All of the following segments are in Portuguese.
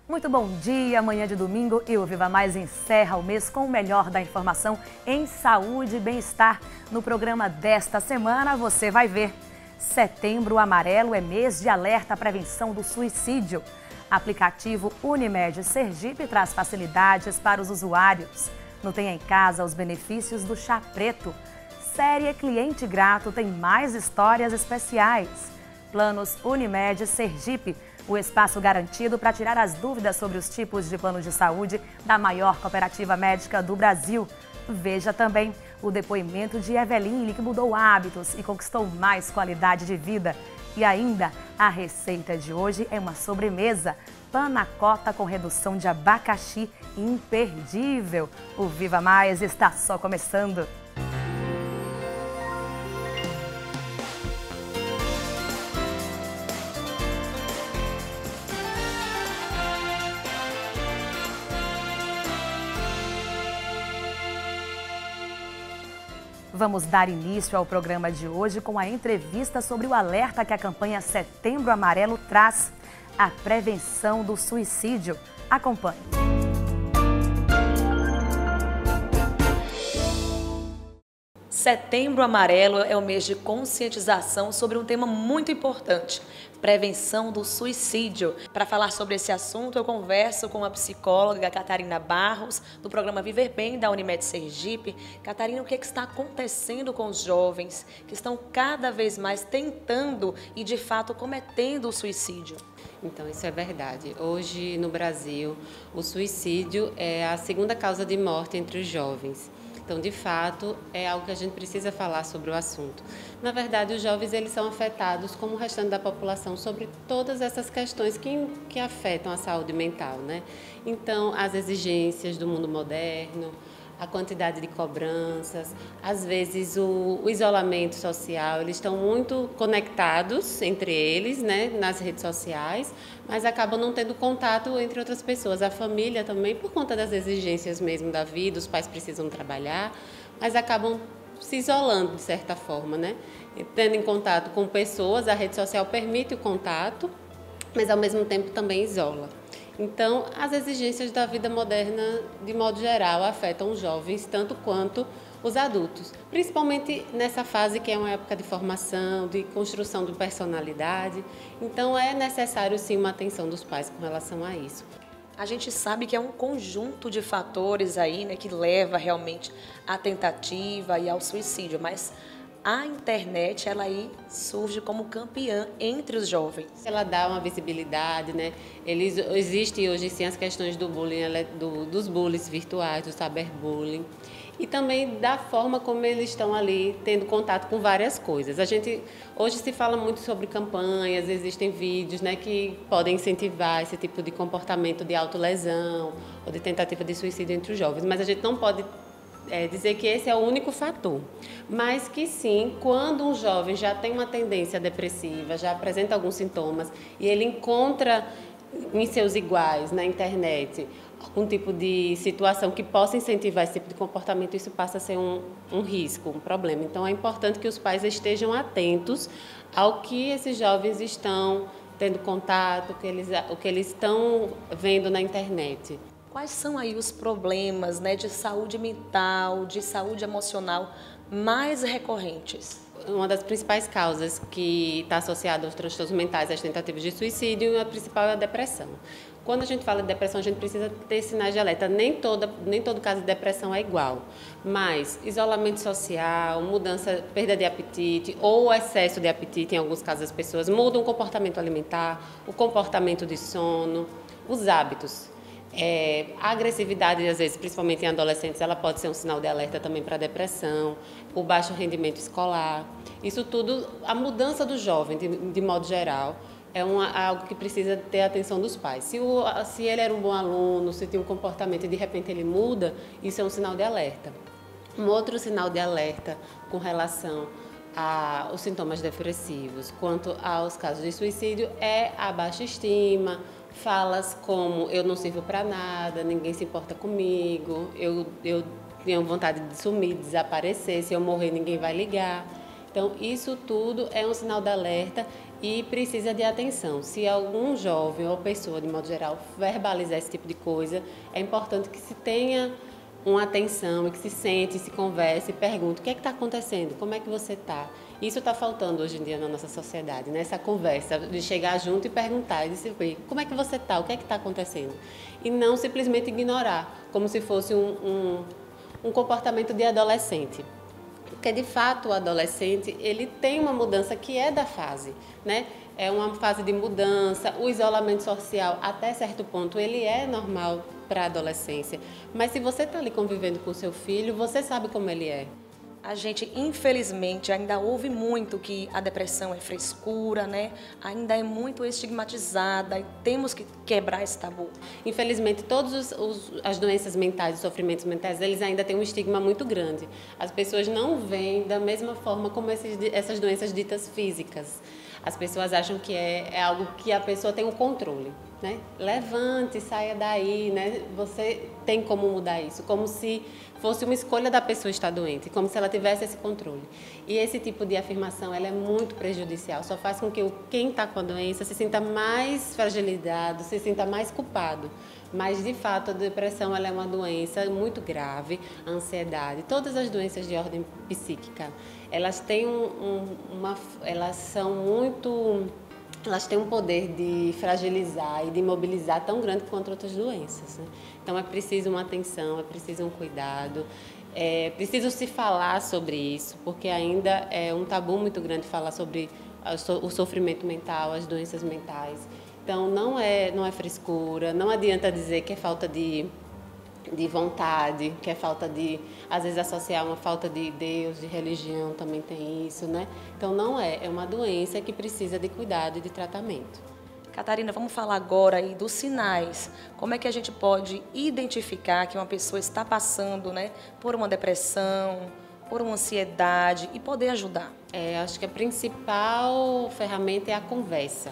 Muito bom dia, manhã de domingo e o Viva Mais encerra o mês com o melhor da informação em saúde e bem-estar. No programa desta semana você vai ver: Setembro Amarelo é mês de alerta à prevenção do suicídio. Aplicativo Unimed Sergipe traz facilidades para os usuários. No Tenha em Casa, os benefícios do chá preto. Série Cliente Grato tem mais histórias especiais. Planos Unimed Sergipe, o espaço garantido para tirar as dúvidas sobre os tipos de plano de saúde da maior cooperativa médica do Brasil. Veja também o depoimento de Eveline, que mudou hábitos e conquistou mais qualidade de vida. E ainda, a receita de hoje é uma sobremesa: panacota com redução de abacaxi, imperdível. O Viva Mais está só começando. Vamos dar início ao programa de hoje com a entrevista sobre o alerta que a campanha Setembro Amarelo traz: a prevenção do suicídio. Acompanhe. Setembro Amarelo é o mês de conscientização sobre um tema muito importante: prevenção do suicídio. Para falar sobre esse assunto, eu converso com a psicóloga Catarina Barros, do programa Viver Bem da Unimed Sergipe. Catarina, o que está acontecendo com os jovens que estão cada vez mais tentando e, de fato, cometendo o suicídio? Então, isso é verdade. Hoje, no Brasil, o suicídio é a segunda causa de morte entre os jovens. Então, de fato, é algo que a gente precisa falar sobre o assunto. Na verdade, os jovens eles são afetados, como o restante da população, sobre todas essas questões que afetam a saúde mental, né? Então, as exigências do mundo moderno, a quantidade de cobranças, às vezes o isolamento social, eles estão muito conectados entre eles, né, nas redes sociais, mas acabam não tendo contato entre outras pessoas. A família também, por conta das exigências mesmo da vida, os pais precisam trabalhar, mas acabam se isolando de certa forma, né? E tendo em contato com pessoas, a rede social permite o contato, mas ao mesmo tempo também isola. Então, as exigências da vida moderna, de modo geral, afetam os jovens tanto quanto os adultos, principalmente nessa fase que é uma época de formação, de construção de personalidade. Então, é necessário, sim, uma atenção dos pais com relação a isso. A gente sabe que é um conjunto de fatores aí, né, que leva realmente à tentativa e ao suicídio, mas a internet, ela aí surge como campeã entre os jovens. Ela dá uma visibilidade, né? Existem hoje sim as questões do bullying, dos bullies virtuais, do cyberbullying, e também da forma como eles estão ali tendo contato com várias coisas. Hoje se fala muito sobre campanhas, existem vídeos, né, que podem incentivar esse tipo de comportamento de autolesão ou de tentativa de suicídio entre os jovens, mas a gente não pode dizer que esse é o único fator, mas que sim, quando um jovem já tem uma tendência depressiva, já apresenta alguns sintomas e ele encontra em seus iguais na internet algum tipo de situação que possa incentivar esse tipo de comportamento, isso passa a ser um risco, um problema. Então é importante que os pais estejam atentos ao que esses jovens estão tendo contato, o que eles estão vendo na internet. Quais são aí os problemas, né, de saúde mental, de saúde emocional mais recorrentes? Uma das principais causas que está associada aos transtornos mentais, às tentativas de suicídio, a principal é a depressão. Quando a gente fala de depressão, a gente precisa ter sinais de alerta. Nem todo caso de depressão é igual, mas isolamento social, perda de apetite ou excesso de apetite, em alguns casos as pessoas mudam o comportamento alimentar, o comportamento de sono, os hábitos. A agressividade, às vezes, principalmente em adolescentes, ela pode ser um sinal de alerta também para a depressão, o baixo rendimento escolar. Isso tudo, a mudança do jovem, de modo geral, é algo que precisa ter a atenção dos pais. Se ele era um bom aluno, se tem um comportamento e de repente ele muda, isso é um sinal de alerta. Um outro sinal de alerta com relação aos sintomas depressivos, quanto aos casos de suicídio, é a baixa estima, falas como eu não sirvo para nada, ninguém se importa comigo, eu tenho vontade de sumir, desaparecer, se eu morrer ninguém vai ligar. Então, isso tudo é um sinal de alerta e precisa de atenção. Se algum jovem ou pessoa, de modo geral, verbalizar esse tipo de coisa, é importante que se tenha uma atenção e que se sente, se converse, pergunte o que é que está acontecendo, como é que você está. Isso está faltando hoje em dia na nossa sociedade, né? Essa conversa de chegar junto e perguntar, e dizer, como é que você está, o que é que está acontecendo? E não simplesmente ignorar, como se fosse um comportamento de adolescente. Porque, de fato, o adolescente ele tem uma mudança que é da fase, né? É uma fase de mudança, o isolamento social, até certo ponto, ele é normal para a adolescência. Mas se você está ali convivendo com o seu filho, você sabe como ele é. A gente, infelizmente, ainda ouve muito que a depressão é frescura, né? Ainda é muito estigmatizada e temos que quebrar esse tabu. Infelizmente, todas as doenças mentais, os sofrimentos mentais, eles ainda têm um estigma muito grande. As pessoas não veem da mesma forma como essas doenças ditas físicas. As pessoas acham que é algo que a pessoa tem o controle, né? Levante, saia daí, né? Você tem como mudar isso, como se fosse uma escolha da pessoa estar doente, como se ela tivesse esse controle. E esse tipo de afirmação, ela é muito prejudicial, só faz com que quem está com a doença se sinta mais fragilizado, se sinta mais culpado. Mas, de fato, a depressão ela é uma doença muito grave, a ansiedade, todas as doenças de ordem psíquica, elas têm elas têm um poder de fragilizar e de imobilizar tão grande quanto outras doenças, né? Então, é preciso uma atenção, é preciso um cuidado, é preciso se falar sobre isso, porque ainda é um tabu muito grande falar sobre o sofrimento mental, as doenças mentais. Então, não é frescura, não adianta dizer que é falta de vontade, que é falta de, às vezes, associar uma falta de Deus, de religião, também tem isso, né? Então, não é uma doença que precisa de cuidado e de tratamento. Catarina, vamos falar agora aí dos sinais. Como é que a gente pode identificar que uma pessoa está passando, né, por uma depressão, por uma ansiedade e poder ajudar? Acho que a principal ferramenta é a conversa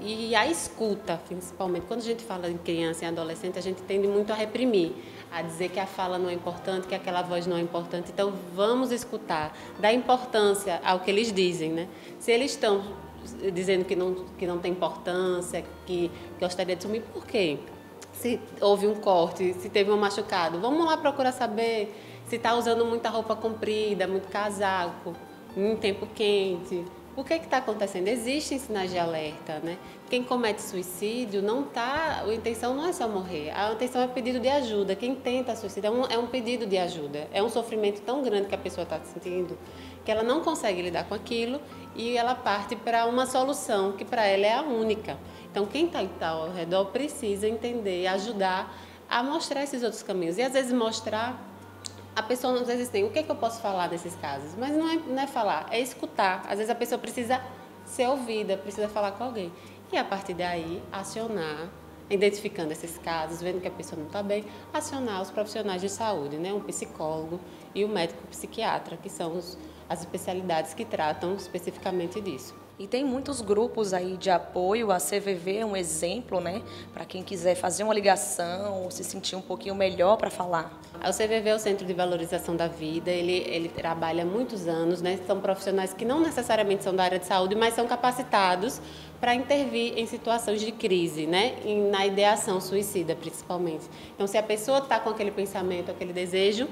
e a escuta, principalmente. Quando a gente fala em criança e adolescente, a gente tende muito a reprimir, a dizer que a fala não é importante, que aquela voz não é importante. Então, vamos escutar, dar importância ao que eles dizem, né? Se eles estão dizendo que não tem importância, que gostaria de sumir, por quê? Se houve um corte, se teve um machucado, vamos lá procurar saber se está usando muita roupa comprida, muito casaco, em tempo quente. O que está acontecendo? Existem sinais de alerta, né? Quem comete suicídio a intenção não é só morrer, a intenção é pedido de ajuda. Quem tenta suicídio é um pedido de ajuda. É um sofrimento tão grande que a pessoa está sentindo que ela não consegue lidar com aquilo e ela parte para uma solução que para ela é a única. Então, quem está ao redor precisa entender, ajudar a mostrar esses outros caminhos. E às vezes mostrar. A pessoa às vezes tem, o que é que eu posso falar nesses casos? Mas não é falar, é escutar. Às vezes a pessoa precisa ser ouvida, precisa falar com alguém. E a partir daí, acionar, identificando esses casos, vendo que a pessoa não está bem, acionar os profissionais de saúde, né? Um psicólogo e o médico psiquiatra, que são as especialidades que tratam especificamente disso. E tem muitos grupos aí de apoio, a CVV é um exemplo, né? Para quem quiser fazer uma ligação ou se sentir um pouquinho melhor para falar. O CVV é o Centro de Valorização da Vida, ele trabalha há muitos anos, né? São profissionais que não necessariamente são da área de saúde, mas são capacitados para intervir em situações de crise, né? Na ideação suicida, principalmente. Então, se a pessoa está com aquele pensamento, aquele desejo,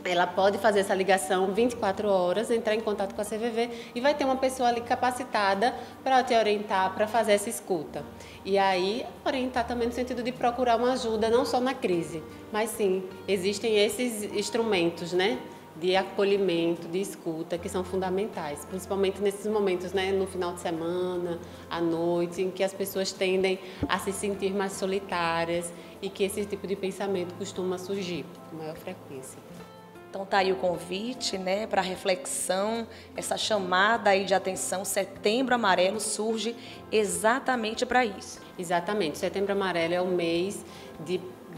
ela pode fazer essa ligação 24 horas, entrar em contato com a CVV e vai ter uma pessoa ali capacitada para te orientar, para fazer essa escuta. E aí, orientar também no sentido de procurar uma ajuda, não só na crise, mas sim, existem esses instrumentos, né, de acolhimento, de escuta, que são fundamentais, principalmente nesses momentos, né, no final de semana, à noite, em que as pessoas tendem a se sentir mais solitárias e que esse tipo de pensamento costuma surgir com maior frequência. Então tá aí o convite, né, para reflexão, essa chamada aí de atenção. Setembro Amarelo surge exatamente para isso. Exatamente. Setembro Amarelo é o mês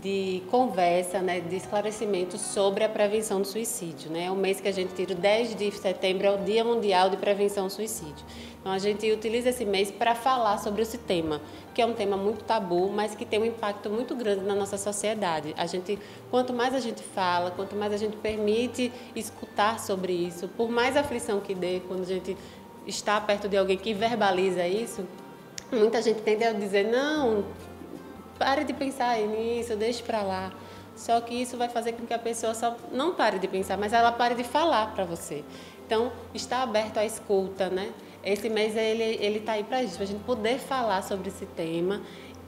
de conversa, né, de esclarecimento sobre a prevenção do suicídio, né? É um mês que a gente tira, o 10 de setembro é o Dia Mundial de Prevenção ao Suicídio. Então a gente utiliza esse mês para falar sobre esse tema, que é um tema muito tabu, mas que tem um impacto muito grande na nossa sociedade. Quanto mais a gente fala, quanto mais a gente permite escutar sobre isso, por mais aflição que dê, quando a gente estar perto de alguém que verbaliza isso, muita gente tende a dizer, não, pare de pensar nisso, deixe para lá. Só que isso vai fazer com que a pessoa só não pare de pensar, mas ela pare de falar para você. Então, está aberto à escuta, né? Esse mês ele está aí para isso, para a gente poder falar sobre esse tema.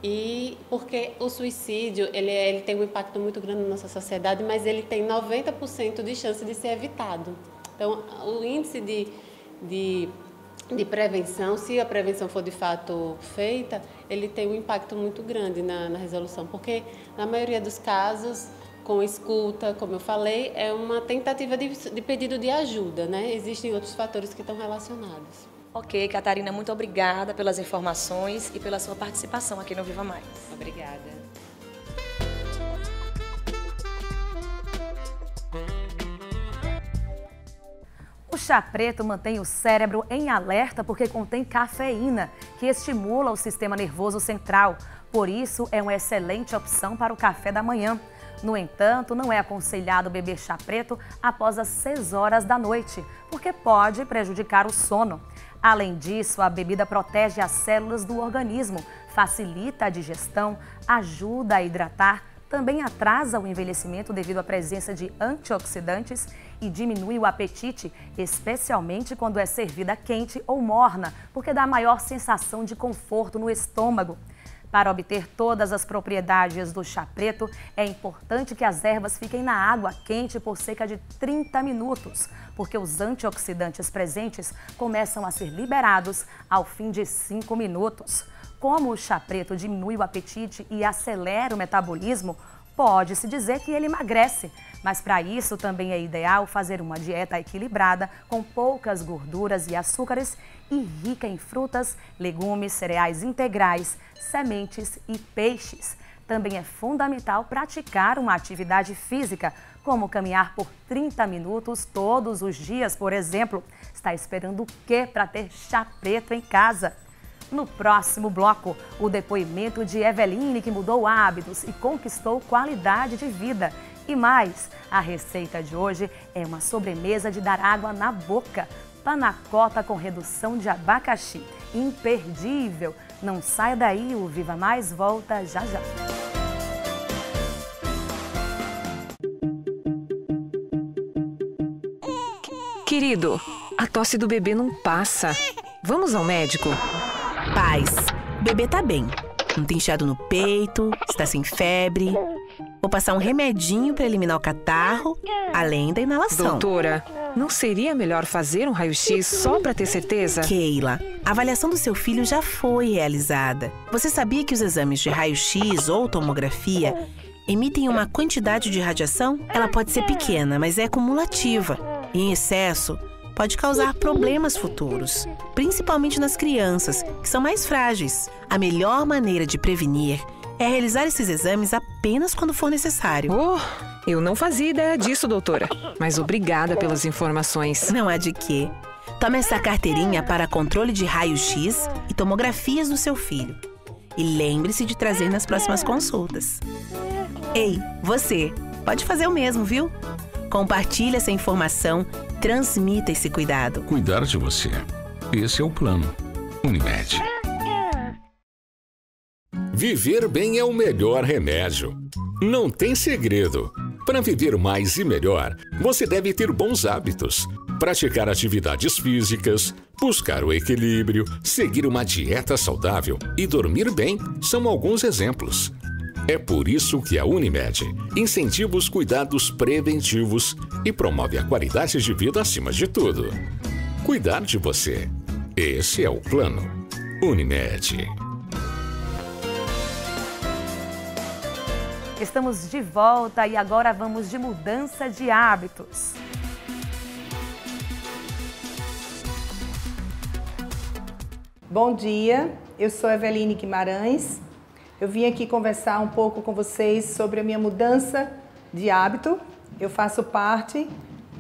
E porque o suicídio ele tem um impacto muito grande na nossa sociedade, mas ele tem 90% de chance de ser evitado. Então, o índice de prevenção, se a prevenção for de fato feita, ele tem um impacto muito grande na resolução, porque na maioria dos casos, com escuta, como eu falei, é uma tentativa de pedido de ajuda, né? Existem outros fatores que estão relacionados. Ok, Catarina, muito obrigada pelas informações e pela sua participação aqui no Viva Mais. Obrigada. O chá preto mantém o cérebro em alerta porque contém cafeína, que estimula o sistema nervoso central. Por isso, é uma excelente opção para o café da manhã. No entanto, não é aconselhado beber chá preto após as 6 horas da noite, porque pode prejudicar o sono. Além disso, a bebida protege as células do organismo, facilita a digestão, ajuda a hidratar, também atrasa o envelhecimento devido à presença de antioxidantes e diminui o apetite, especialmente quando é servida quente ou morna, porque dá maior sensação de conforto no estômago. Para obter todas as propriedades do chá preto, é importante que as ervas fiquem na água quente por cerca de 30 minutos, porque os antioxidantes presentes começam a ser liberados ao fim de 5 minutos. Como o chá preto diminui o apetite e acelera o metabolismo, pode-se dizer que ele emagrece, mas para isso também é ideal fazer uma dieta equilibrada, com poucas gorduras e açúcares e rica em frutas, legumes, cereais integrais, sementes e peixes. Também é fundamental praticar uma atividade física, como caminhar por 30 minutos todos os dias, por exemplo. Está esperando o quê para ter chá preto em casa? No próximo bloco, o depoimento de Eveline, que mudou hábitos e conquistou qualidade de vida. E mais, a receita de hoje é uma sobremesa de dar água na boca. Panacota com redução de abacaxi. Imperdível! Não saia daí, o Viva Mais volta já já. Querido, a tosse do bebê não passa. Vamos ao médico? Paz, o bebê tá bem. Não tem inchado no peito, está sem febre. Vou passar um remedinho para eliminar o catarro, além da inalação. Doutora, não seria melhor fazer um raio-x só para ter certeza? Keila, a avaliação do seu filho já foi realizada. Você sabia que os exames de raio-x ou tomografia emitem uma quantidade de radiação? Ela pode ser pequena, mas é cumulativa. E em excesso, pode causar problemas futuros, principalmente nas crianças, que são mais frágeis. A melhor maneira de prevenir é realizar esses exames apenas quando for necessário. Oh, eu não fazia ideia disso, doutora. Mas obrigada pelas informações. Não há de quê. Tome essa carteirinha para controle de raio-x e tomografias do seu filho. E lembre-se de trazer nas próximas consultas. Ei, você, pode fazer o mesmo, viu? Compartilhe essa informação, transmita esse cuidado. Cuidar de você. Esse é o plano. Unimed. Viver bem é o melhor remédio. Não tem segredo. Para viver mais e melhor, você deve ter bons hábitos. Praticar atividades físicas, buscar o equilíbrio, seguir uma dieta saudável e dormir bem são alguns exemplos. É por isso que a Unimed incentiva os cuidados preventivos e promove a qualidade de vida acima de tudo. Cuidar de você. Esse é o plano. Unimed. Estamos de volta e agora vamos de mudança de hábitos. Bom dia, eu sou Eveline Guimarães. Eu vim aqui conversar um pouco com vocês sobre a minha mudança de hábito. Eu faço parte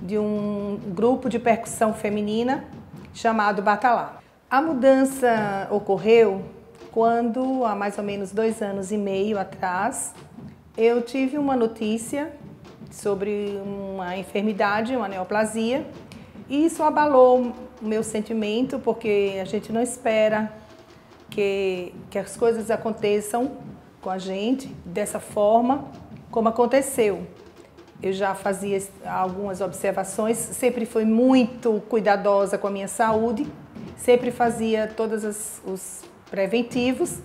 de um grupo de percussão feminina chamado Batalá. A mudança ocorreu quando, há mais ou menos 2 anos e meio atrás, eu tive uma notícia sobre uma enfermidade, uma neoplasia, e isso abalou o meu sentimento, porque a gente não espera que as coisas aconteçam com a gente dessa forma como aconteceu. Eu já fazia algumas observações, sempre fui muito cuidadosa com a minha saúde, sempre fazia todos os preventivos,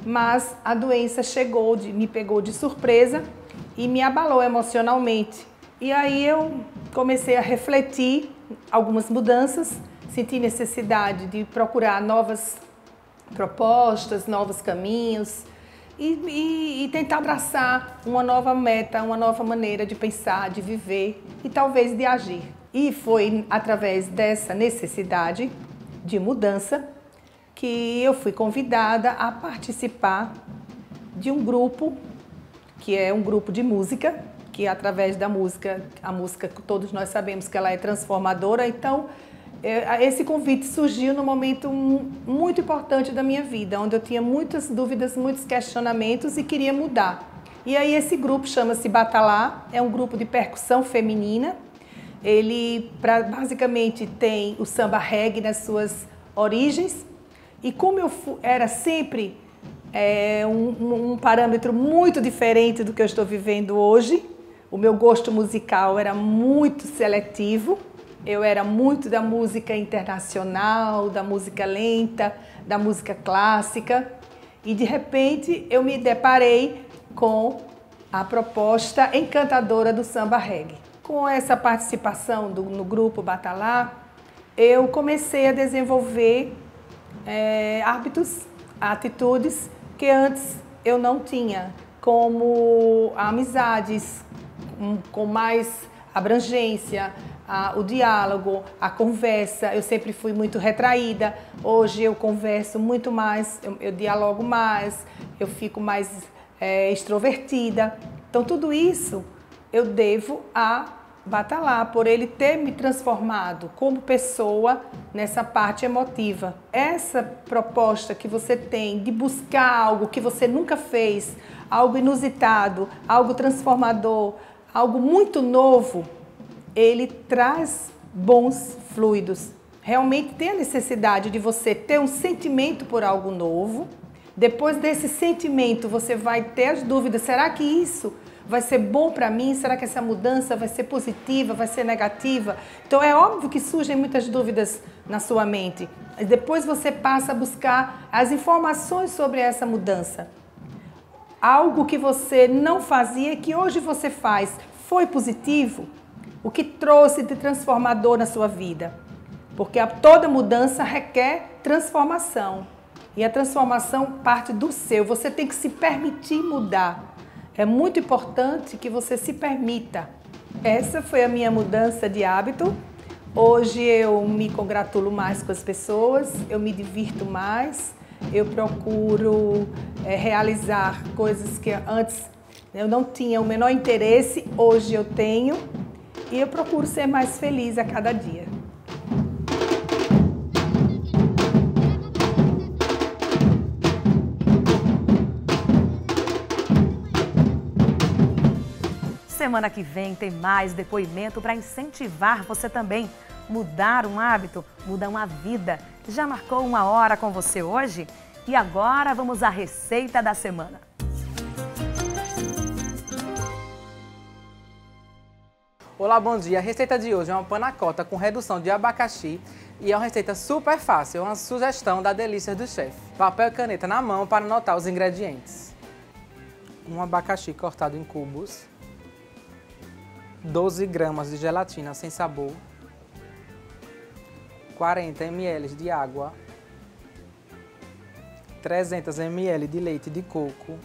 mas a doença chegou, me pegou de surpresa e me abalou emocionalmente. E aí eu comecei a refletir algumas mudanças, senti necessidade de procurar novas propostas, novos caminhos e tentar abraçar uma nova meta, uma nova maneira de pensar, de viver e talvez de agir. E foi através dessa necessidade de mudança que eu fui convidada a participar de um grupo, que é um grupo de música, que através da música, a música todos nós sabemos que ela é transformadora, então esse convite surgiu num momento muito importante da minha vida, onde eu tinha muitas dúvidas, muitos questionamentos e queria mudar. E aí esse grupo chama-se Batalá, é um grupo de percussão feminina. Ele basicamente tem o samba reggae nas suas origens. E como eu era sempre um parâmetro muito diferente do que eu estou vivendo hoje, o meu gosto musical era muito seletivo. Eu era muito da música internacional, da música lenta, da música clássica. E de repente eu me deparei com a proposta encantadora do samba reggae. Com essa participação no grupo Batalá, eu comecei a desenvolver hábitos, atitudes que antes eu não tinha, como amizades com mais abrangência, o diálogo, a conversa. Eu sempre fui muito retraída, hoje eu converso muito mais, eu dialogo mais, eu fico mais extrovertida. Então tudo isso eu devo a Batalá, por ele ter me transformado como pessoa nessa parte emotiva. Essa proposta que você tem de buscar algo que você nunca fez, algo inusitado, algo transformador, algo muito novo, ele traz bons fluidos. Realmente tem a necessidade de você ter um sentimento por algo novo. Depois desse sentimento, você vai ter as dúvidas, será que isso vai ser bom para mim? Será que essa mudança vai ser positiva, vai ser negativa? Então é óbvio que surgem muitas dúvidas na sua mente. Depois você passa a buscar as informações sobre essa mudança. Algo que você não fazia, que hoje você faz, foi positivo? O que trouxe de transformador na sua vida? Porque toda mudança requer transformação. E a transformação parte do seu. Você tem que se permitir mudar. É muito importante que você se permita. Essa foi a minha mudança de hábito. Hoje eu me congratulo mais com as pessoas, eu me divirto mais, eu procuro realizar coisas que antes eu não tinha o menor interesse, hoje eu tenho. E eu procuro ser mais feliz a cada dia. Semana que vem tem mais depoimento para incentivar você também. Mudar um hábito, muda uma vida. Já marcou uma hora com você hoje? E agora vamos à receita da semana. Olá, bom dia. A receita de hoje é uma panacota com redução de abacaxi e é uma receita super fácil, é uma sugestão da Delícias do Chefe. Papel e caneta na mão para anotar os ingredientes. Um abacaxi cortado em cubos, 12 gramas de gelatina sem sabor, 40 ml de água, 300 ml de leite de coco,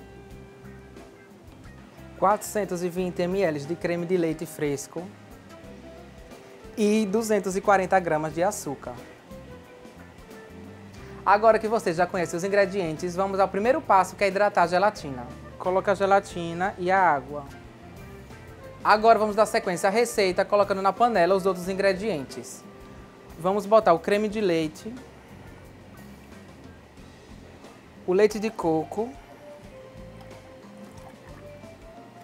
420 ml de creme de leite fresco e 240 gramas de açúcar. Agora que você já conhece os ingredientes, vamos ao primeiro passo, que é hidratar a gelatina. Coloca a gelatina e a água. Agora vamos dar sequência à receita, colocando na panela os outros ingredientes. Vamos botar o creme de leite, o leite de coco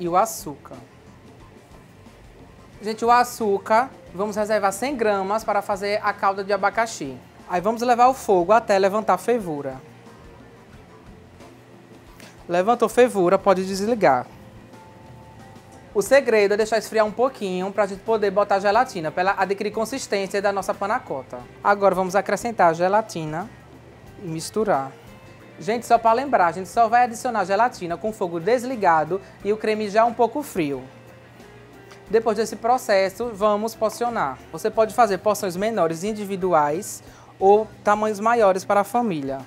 e o açúcar. Gente, o açúcar, vamos reservar 100 gramas para fazer a calda de abacaxi. Aí vamos levar ao fogo até levantar fervura. Levantou fervura, pode desligar. O segredo é deixar esfriar um pouquinho para a gente poder botar a gelatina, para ela adquirir consistência da nossa panacota. Agora vamos acrescentar a gelatina e misturar. Gente, só para lembrar, a gente só vai adicionar a gelatina com o fogo desligado e o creme já um pouco frio. Depois desse processo, vamos porcionar. Você pode fazer porções menores individuais ou tamanhos maiores para a família.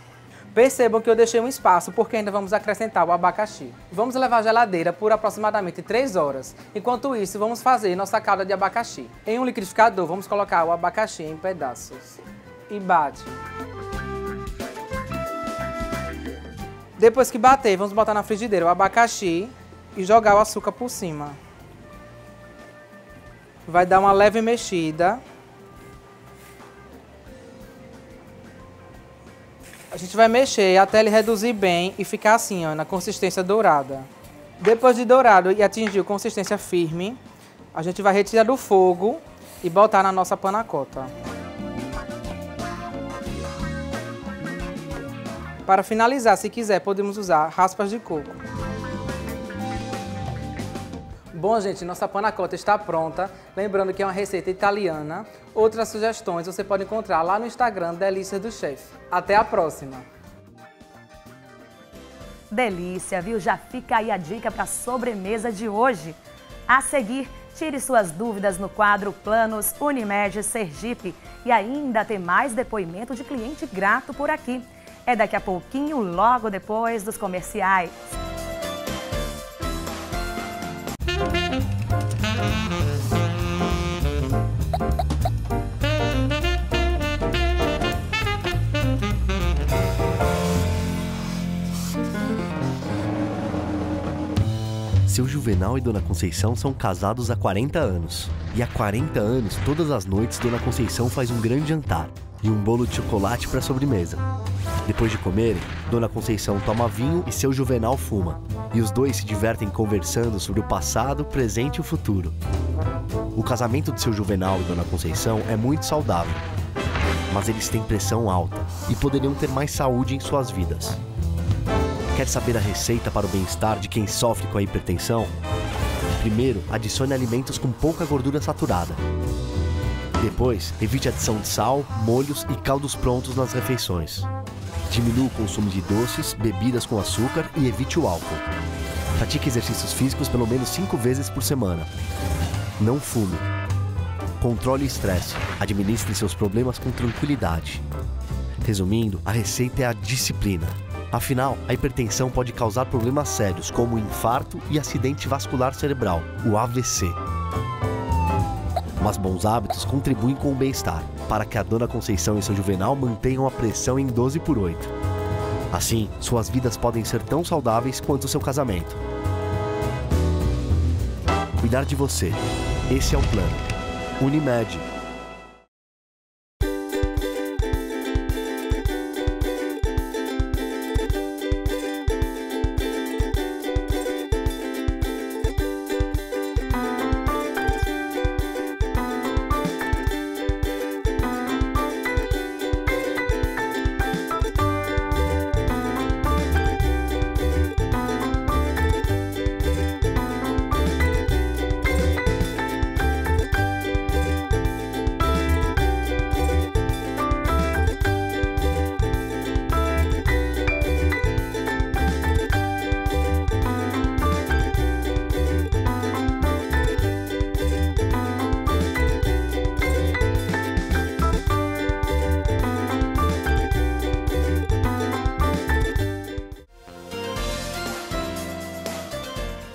Percebam que eu deixei um espaço porque ainda vamos acrescentar o abacaxi. Vamos levar à geladeira por aproximadamente 3 horas. Enquanto isso, vamos fazer nossa calda de abacaxi. Em um liquidificador, vamos colocar o abacaxi em pedaços. E bate. Depois que bater, vamos botar na frigideira o abacaxi e jogar o açúcar por cima. Vai dar uma leve mexida. A gente vai mexer até ele reduzir bem e ficar assim, ó, na consistência dourada. Depois de dourado e atingir a consistência firme, a gente vai retirar do fogo e botar na nossa panacota. Para finalizar, se quiser, podemos usar raspas de coco. Bom, gente, nossa panacota está pronta. Lembrando que é uma receita italiana. Outras sugestões você pode encontrar lá no Instagram, Delícias do Chef. Até a próxima! Delícia, viu? Já fica aí a dica para a sobremesa de hoje. A seguir, tire suas dúvidas no quadro Planos Unimed Sergipe. E ainda tem mais depoimento de cliente grato por aqui. É daqui a pouquinho, logo depois dos comerciais. Seu Juvenal e Dona Conceição são casados há 40 anos. E há 40 anos, todas as noites, Dona Conceição faz um grande jantar e um bolo de chocolate para a sobremesa. Depois de comerem, Dona Conceição toma vinho e seu Juvenal fuma. E os dois se divertem conversando sobre o passado, presente e o futuro. O casamento de seu Juvenal e Dona Conceição é muito saudável. Mas eles têm pressão alta e poderiam ter mais saúde em suas vidas. Quer saber a receita para o bem-estar de quem sofre com a hipertensão? Primeiro, adicione alimentos com pouca gordura saturada. Depois, evite a adição de sal, molhos e caldos prontos nas refeições. Diminua o consumo de doces, bebidas com açúcar e evite o álcool. Pratique exercícios físicos pelo menos 5 vezes por semana. Não fume. Controle o estresse. Administre seus problemas com tranquilidade. Resumindo, a receita é a disciplina. Afinal, a hipertensão pode causar problemas sérios como infarto e acidente vascular cerebral, o AVC. Mas bons hábitos contribuem com o bem-estar, para que a Dona Conceição e seu Juvenal mantenham a pressão em 12/8. Assim, suas vidas podem ser tão saudáveis quanto o seu casamento. Cuidar de você. Esse é o plano. Unimed.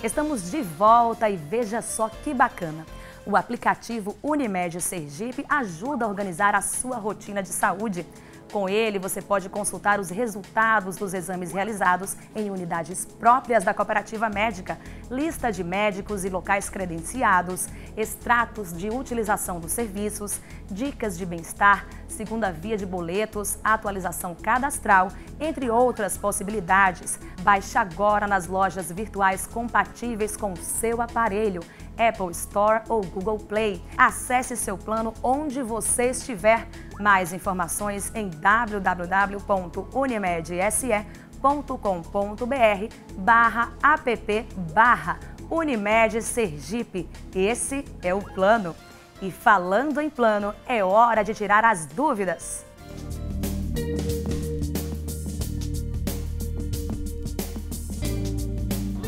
Estamos de volta e veja só que bacana. O aplicativo Unimed Sergipe ajuda a organizar a sua rotina de saúde. Com ele, você pode consultar os resultados dos exames realizados em unidades próprias da cooperativa médica, lista de médicos e locais credenciados, extratos de utilização dos serviços, dicas de bem-estar, segunda via de boletos, atualização cadastral, entre outras possibilidades. Baixe agora nas lojas virtuais compatíveis com o seu aparelho. Apple Store ou Google Play. Acesse seu plano onde você estiver. Mais informações em www.unimedse.com.br/app/Unimed Sergipe. Esse é o plano. E falando em plano, é hora de tirar as dúvidas.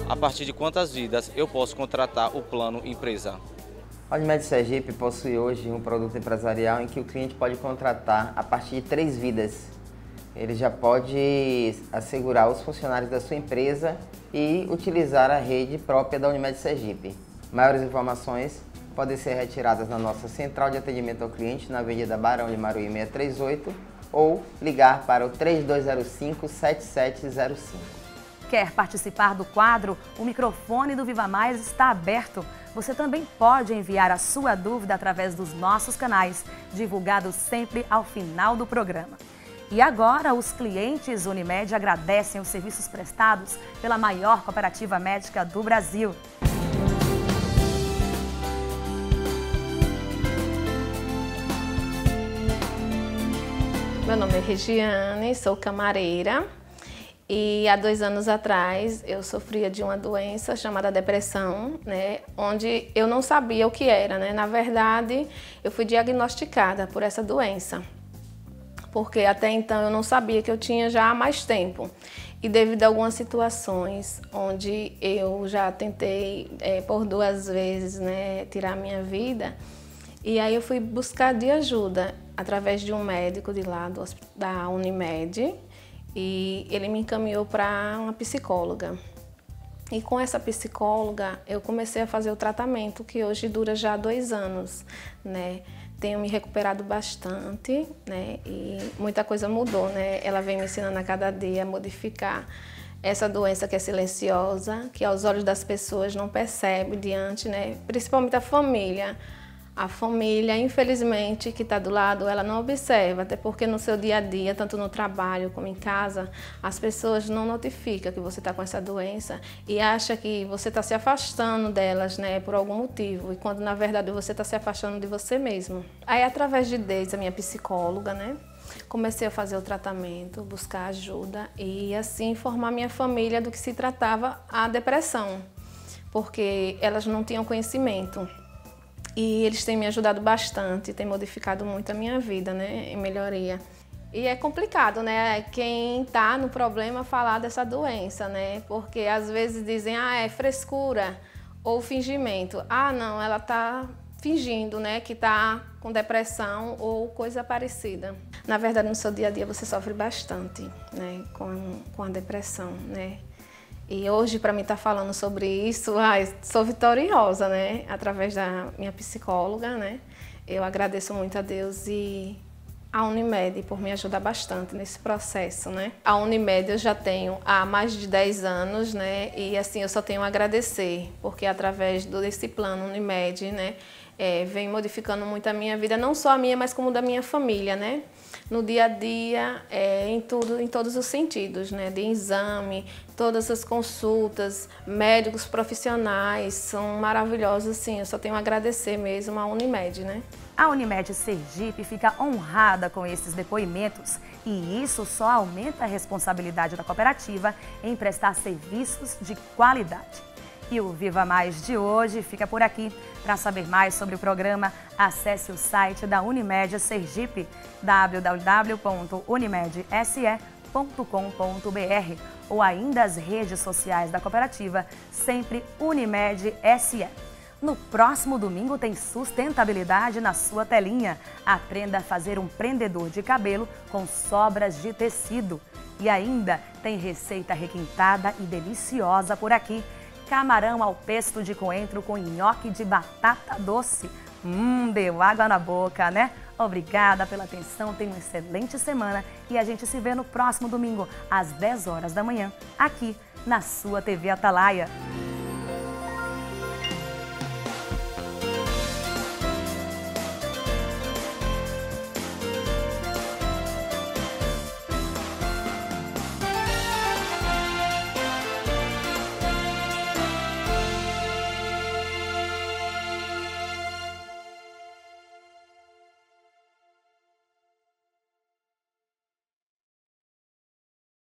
A partir de quantas vidas eu posso contratar o plano empresa? A Unimed Sergipe possui hoje um produto empresarial em que o cliente pode contratar a partir de 3 vidas. Ele já pode assegurar os funcionários da sua empresa e utilizar a rede própria da Unimed Sergipe. Maiores informações podem ser retiradas na nossa central de atendimento ao cliente na Avenida Barão de Maruí 638 ou ligar para o 3205-7705. Quer participar do quadro? O microfone do Viva Mais está aberto. Você também pode enviar a sua dúvida através dos nossos canais, divulgados sempre ao final do programa. E agora, os clientes Unimed agradecem os serviços prestados pela maior cooperativa médica do Brasil. Meu nome é Regiane, sou camareira. E há 2 anos atrás eu sofria de uma doença chamada depressão, né, onde eu não sabia o que era, né? Na verdade, eu fui diagnosticada por essa doença, porque até então eu não sabia que eu tinha já há mais tempo. E devido a algumas situações onde eu já tentei por 2 vezes, né, tirar a minha vida, e aí eu fui buscar de ajuda através de um médico de lá da Unimed. E ele me encaminhou para uma psicóloga. E com essa psicóloga eu comecei a fazer o tratamento, que hoje dura já 2 anos, né? Tenho me recuperado bastante, né? E muita coisa mudou, né? Ela vem me ensinando a cada dia a modificar essa doença que é silenciosa, que aos olhos das pessoas não percebe diante, né? Principalmente a família. A família, infelizmente, que está do lado, ela não observa, até porque no seu dia a dia, tanto no trabalho como em casa, as pessoas não notificam que você está com essa doença e acham que você está se afastando delas, né, por algum motivo, e quando na verdade você está se afastando de você mesmo. Aí, através de Deise, a minha psicóloga, né, comecei a fazer o tratamento, buscar ajuda e assim informar minha família do que se tratava a depressão, porque elas não tinham conhecimento. E eles têm me ajudado bastante, têm modificado muito a minha vida, né, em melhoria. E é complicado, né, quem está no problema falar dessa doença, né, porque às vezes dizem, é frescura ou fingimento. Não, ela está fingindo, né, que está com depressão ou coisa parecida. Na verdade, no seu dia a dia você sofre bastante, né, com a depressão, né. E hoje, para mim estar falando sobre isso, sou vitoriosa, né? Através da minha psicóloga, né? Eu agradeço muito a Deus e a Unimed por me ajudar bastante nesse processo, né? A Unimed eu já tenho há mais de 10 anos, né? E assim, eu só tenho a agradecer, porque através desse plano Unimed, né? Vem modificando muito a minha vida, não só a minha, mas como da minha família, né? No dia a dia, em todos os sentidos, né? De exame, todas as consultas, médicos profissionais, são maravilhosos, assim, eu só tenho a agradecer mesmo à Unimed, né? A Unimed Sergipe fica honrada com esses depoimentos e isso só aumenta a responsabilidade da cooperativa em prestar serviços de qualidade. E o Viva Mais de hoje fica por aqui. Para saber mais sobre o programa, acesse o site da Unimed Sergipe, www.unimedse.com.br ou ainda as redes sociais da cooperativa, sempre Unimed SE. No próximo domingo tem sustentabilidade na sua telinha. Aprenda a fazer um prendedor de cabelo com sobras de tecido. E ainda tem receita requintada e deliciosa por aqui. Camarão ao pesto de coentro com nhoque de batata doce. Deu água na boca, né? Obrigada pela atenção, tenha uma excelente semana e a gente se vê no próximo domingo, às 10 horas da manhã, aqui na sua TV Atalaia.